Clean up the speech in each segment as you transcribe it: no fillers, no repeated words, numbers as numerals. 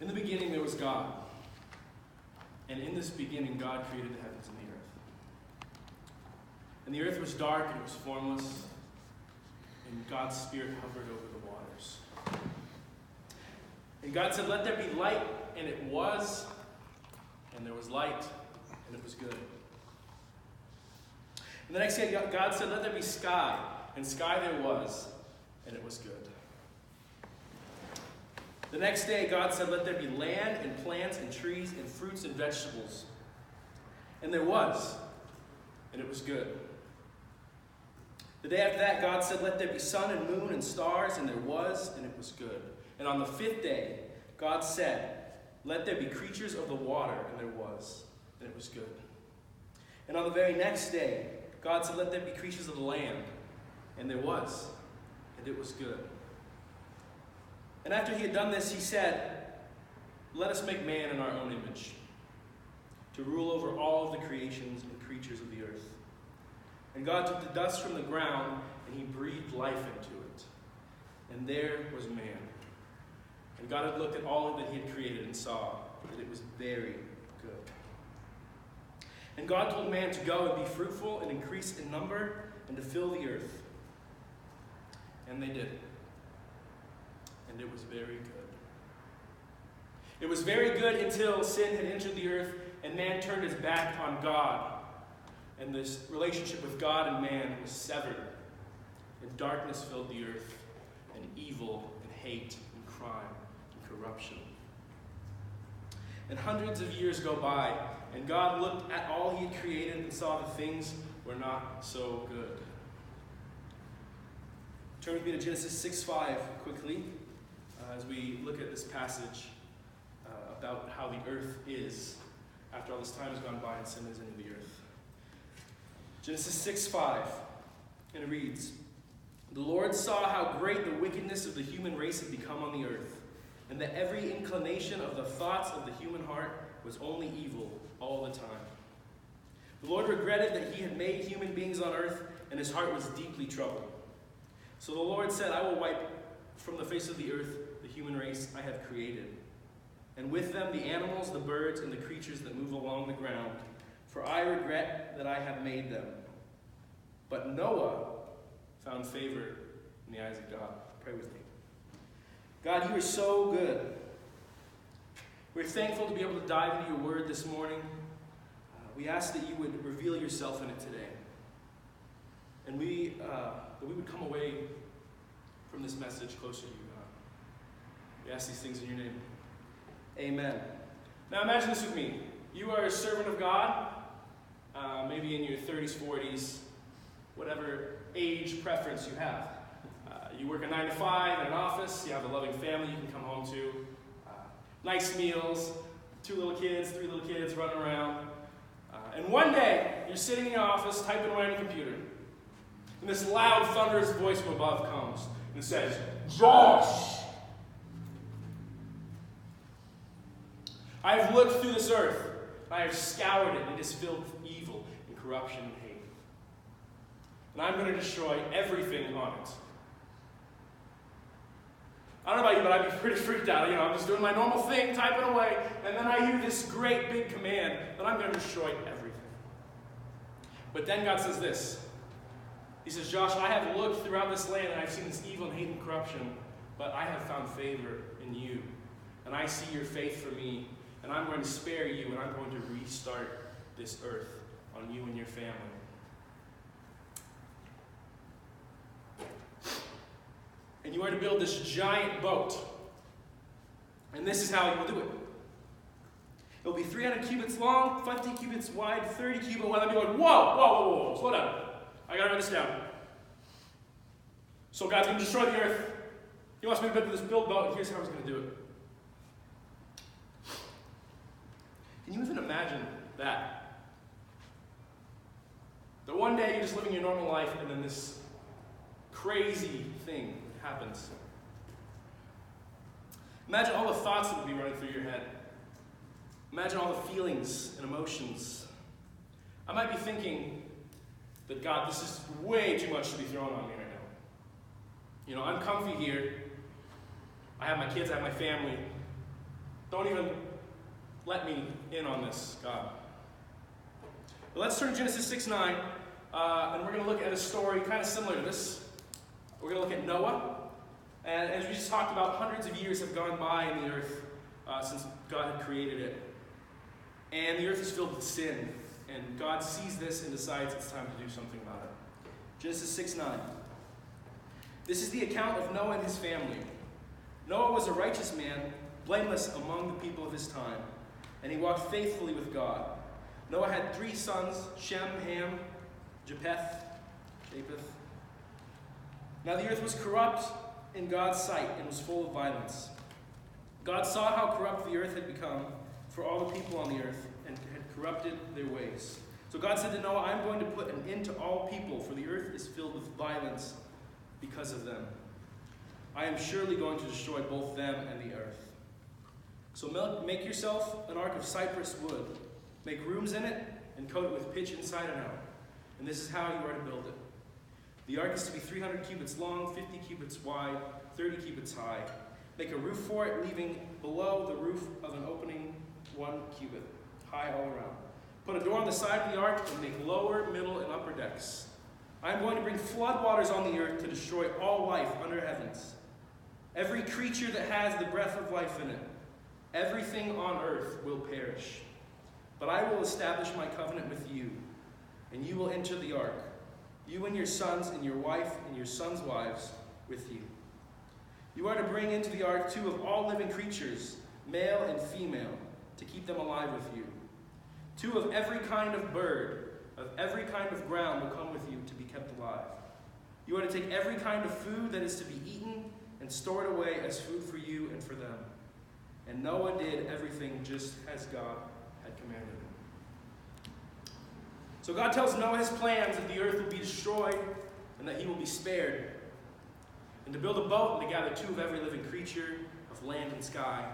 In the beginning there was God, and in this beginning God created the heavens and the earth. And the earth was dark and it was formless, and God's Spirit hovered over the waters. And God said, "Let there be light," and it was, and there was light, and it was good. And the next day God said, "Let there be sky," and sky there was, and it was good. The next day God said, "Let there be land and plants and trees and fruits and vegetables." And there was, and it was good. The day after that God said, "Let there be sun and moon and stars," and there was, and it was good. And on the fifth day God said, "Let there be creatures of the water," and there was, and it was good. And on the very next day God said, "Let there be creatures of the land," and there was, and it was good. And after he had done this, he said, "Let us make man in our own image, to rule over all of the creations and creatures of the earth." And God took the dust from the ground, and he breathed life into it. And there was man. And God had looked at all that he had created and saw that it was very good. And God told man to go and be fruitful and increase in number and to fill the earth. And they did. And it was very good. It was very good until sin had entered the earth and man turned his back on God. And this relationship with God and man was severed. And darkness filled the earth, and evil and hate and crime and corruption. And hundreds of years go by, and God looked at all he had created and saw the things were not so good. Turn with me to Genesis 6:5 quickly. As we look at this passage about how the earth is after all this time has gone by and sin is into the earth. Genesis 6:5, and it reads, "The Lord saw how great the wickedness of the human race had become on the earth, and that every inclination of the thoughts of the human heart was only evil all the time. The Lord regretted that he had made human beings on earth, and his heart was deeply troubled. So the Lord said, I will wipe from the face of the earth the human race I have created, and with them the animals, the birds, and the creatures that move along the ground, for I regret that I have made them. But Noah found favor in the eyes of God." Pray with me. God, you are so good. We're thankful to be able to dive into your word this morning. We ask that you would reveal yourself in it today. And that we would come away from this message closer to you, God. We ask these things in your name. Amen. Now imagine this with me. You are a servant of God, maybe in your 30s, 40s, whatever age preference you have. You work a 9 to 5 in an office, you have a loving family you can come home to, nice meals, 2 little kids, 3 little kids running around. And one day, you're sitting in your office typing away on your computer, and this loud, thunderous voice from above comes and says, "Josh, I have looked through this earth, I have scoured it, and it is filled with evil and corruption and hate. And I'm going to destroy everything on it." I don't know about you, but I'd be pretty freaked out. I'm just doing my normal thing, typing away, and then I hear this great big command that I'm going to destroy everything. But then God says this. He says, "Josh, I have looked throughout this land, and I've seen this evil and hate and corruption, but I have found favor in you. And I see your faith for me, and I'm going to spare you, and I'm going to restart this earth on you and your family." And you are to build this giant boat. And this is how you will do it. It will be 300 cubits long, 50 cubits wide, 30 cubits wide. I'll be going, whoa, slow down. I got to write this down. So God's going to destroy the earth. He wants me to build this boat, and here's how he's going to do it. Can you even imagine that? That one day you're just living your normal life, and then this crazy thing happens. Imagine all the thoughts that would be running through your head. Imagine all the feelings and emotions. I might be thinking that, God, this is way too much to be thrown on me right now. I'm comfy here. I have my kids, I have my family. Don't even let me in on this, God. But let's turn to Genesis 6:9, and we're going to look at a story kind of similar to this. We're going to look at Noah. And as we just talked about, hundreds of years have gone by in the earth since God had created it. And the earth is filled with sin. And God sees this and decides it's time to do something about it. Genesis 6:9. This is the account of Noah and his family. Noah was a righteous man, blameless among the people of his time, and he walked faithfully with God. Noah had 3 sons, Shem, Ham, Japheth. Now the earth was corrupt in God's sight and was full of violence. God saw how corrupt the earth had become for all the people on the earth and had corrupted their ways. So God said to Noah, I'm going to put an end to all people, for the earth is filled with violence because of them. I am surely going to destroy both them and the earth. So make yourself an ark of cypress wood. Make rooms in it and coat it with pitch inside and out. And this is how you are to build it. The ark is to be 300 cubits long, 50 cubits wide, 30 cubits high. Make a roof for it, leaving below the roof of an opening 1 cubit, high all around. Put a door on the side of the ark and make lower, middle, and upper decks. I am going to bring floodwaters on the earth to destroy all life under heavens. Every creature that has the breath of life in it, everything on earth will perish. But I will establish my covenant with you, and you will enter the ark, you and your sons and your wife and your sons' wives with you. You are to bring into the ark 2 of all living creatures, male and female, to keep them alive with you. 2 of every kind of bird, of every kind of ground will come with you to be kept alive. You are to take every kind of food that is to be eaten and store it away as food for you and for them. And Noah did everything just as God had commanded him. So God tells Noah his plans that the earth will be destroyed and that he will be spared. And to build a boat and to gather 2 of every living creature of land and sky.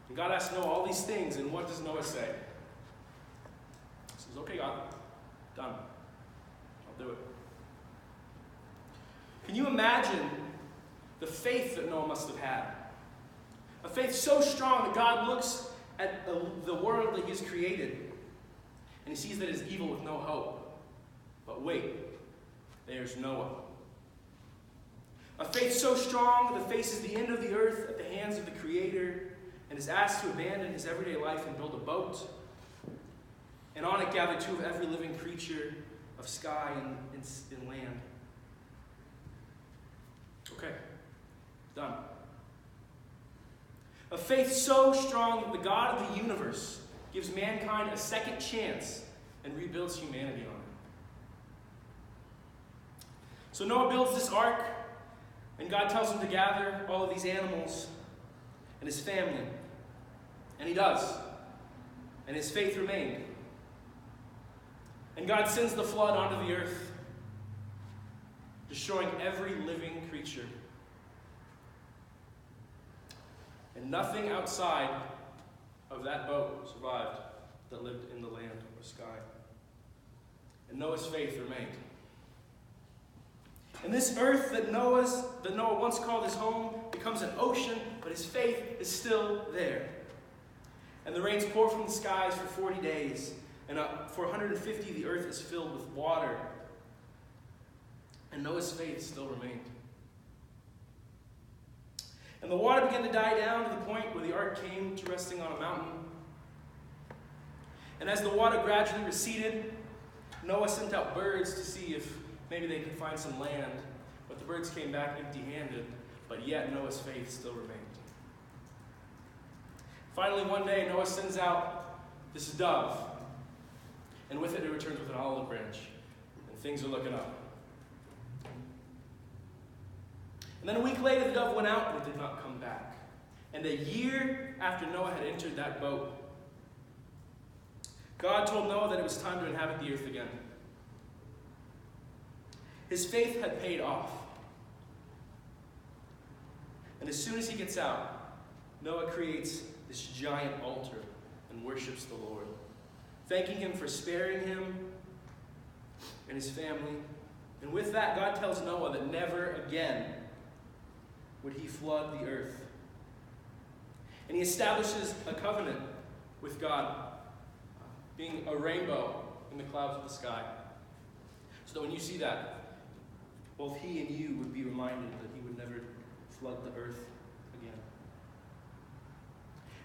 And God asks Noah all these things, and what does Noah say? He says, okay, God, done. I'll do it. Can you imagine the faith that Noah must have had? A faith so strong that God looks at the world that he has created, and he sees that it is evil with no hope. But wait, there's Noah. A faith so strong that faces the end of the earth at the hands of the Creator and is asked to abandon his everyday life and build a boat. And on it gather 2 of every living creature of sky and land. Okay, done. A faith so strong that the God of the universe gives mankind a second chance and rebuilds humanity on it. So Noah builds this ark, and God tells him to gather all of these animals and his family. And he does. And his faith remained. And God sends the flood onto the earth, destroying every living creature. And nothing outside of that boat survived that lived in the land or sky. And Noah's faith remained. And this earth that Noah once called his home becomes an ocean, but his faith is still there. And the rains pour from the skies for 40 days, and for 150 the earth is filled with water. And Noah's faith still remained. And the water began to die down to the point where the ark came to resting on a mountain. And as the water gradually receded, Noah sent out birds to see if maybe they could find some land. But the birds came back empty-handed, but yet Noah's faith still remained. Finally, one day, Noah sends out this dove, and with it, it returns with an olive branch, and things are looking up. And then a week later, the dove went out, and it did not come back. And a year after Noah had entered that boat, God told Noah that it was time to inhabit the earth again. His faith had paid off. And as soon as he gets out, Noah creates this giant altar and worships the Lord, thanking him for sparing him and his family. And with that, God tells Noah that never again would he flood the earth. And he establishes a covenant with God, being a rainbow in the clouds of the sky. So that when you see that, both he and you would be reminded that he would never flood the earth again.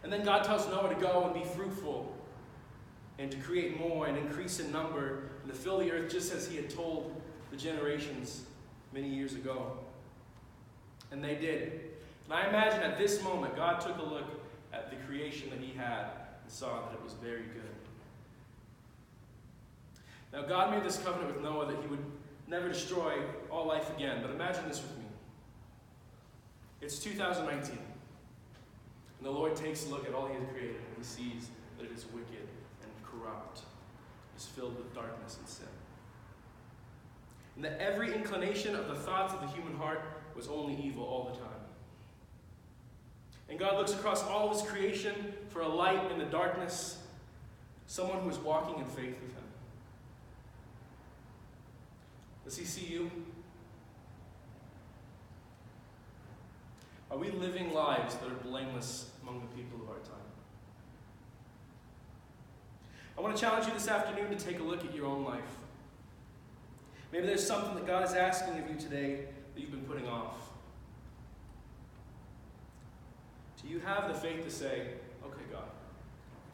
And then God tells Noah to go and be fruitful and to create more and increase in number and to fill the earth just as he had told the generations many years ago. And they did. And I imagine at this moment, God took a look at the creation that he had and saw that it was very good. Now, God made this covenant with Noah that he would never destroy all life again. But imagine this with me. It's 2019. And the Lord takes a look at all he has created and he sees that it is wicked and corrupt. It is filled with darkness and sin. And that every inclination of the thoughts of the human heart was only evil all the time. And God looks across all of his creation for a light in the darkness, someone who is walking in faith with him. Does he see you? Are we living lives that are blameless among the people of our time? I want to challenge you this afternoon to take a look at your own life. Maybe there's something that God is asking of you today that you've been putting off. Do you have the faith to say, okay, God,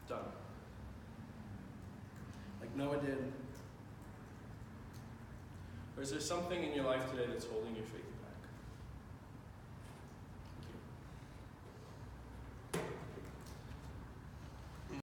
done? Like Noah did. Or is there something in your life today that's holding your faith back?